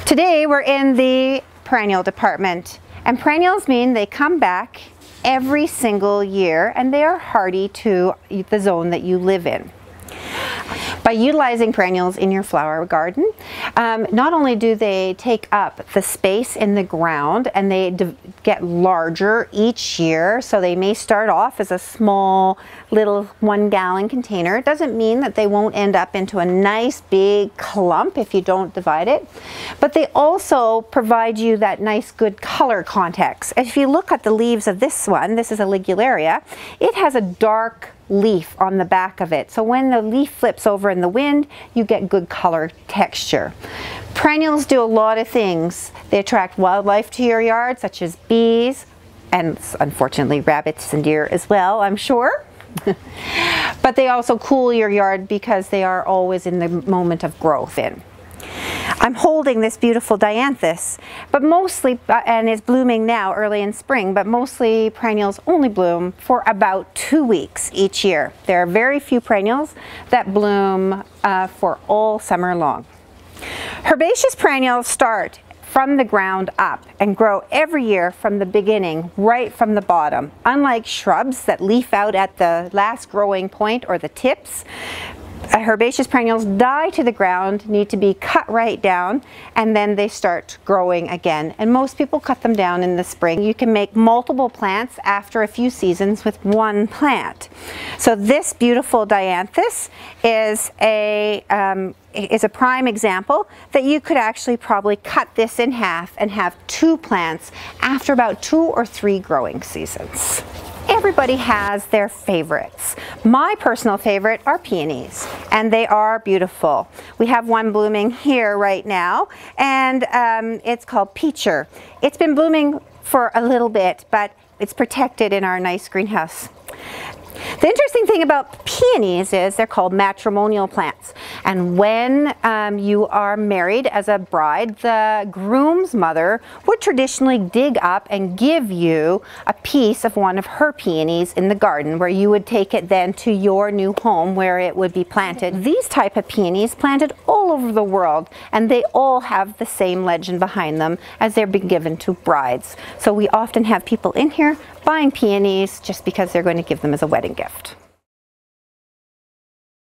Today we're in the perennial department, and perennials mean they come back every single year and they are hardy to the zone that you live in. By utilizing perennials in your flower garden, not only do they take up the space in the ground and they get larger each year, so they may start off as a small little 1-gallon container. It doesn't mean that they won't end up into a nice big clump if you don't divide it, but they also provide you that nice good color context. If you look at the leaves of this one, this is a Ligularia, it has a dark leaf on the back of it, so when the leaf flips over in the wind, you get good color texture. Perennials do a lot of things. They attract wildlife to your yard, such as bees and unfortunately rabbits and deer as well, I'm sure. But they also cool your yard because they are always in the moment of growth in. I'm holding this beautiful Dianthus, but mostly, and it's blooming now early in spring, but mostly perennials only bloom for about 2 weeks each year. There are very few perennials that bloom for all summer long. Herbaceous perennials start from the ground up and grow every year from the beginning, right from the bottom. Unlike shrubs that leaf out at the last growing point or the tips, herbaceous perennials die to the ground, need to be cut right down, and then they start growing again. And most people cut them down in the spring. You can make multiple plants after a few seasons with one plant. So this beautiful Dianthus is a prime example that you could actually probably cut this in half and have 2 plants after about 2 or 3 growing seasons. Everybody has their favorites. My personal favorite are peonies, and they are beautiful. We have one blooming here right now, and it's called PECHER. It's been blooming for a little bit, but it's protected in our nice greenhouse. The interesting thing about peonies is they're called matrimonial plants, and when you are married as a bride, the groom's mother would traditionally dig up and give you a piece of one of her peonies in the garden, where you would take it then to your new home where it would be planted. These type of peonies planted all over the world, and they all have the same legend behind them as they're being given to brides. So we often have people in here buying peonies just because they're going to give them as a wedding gift.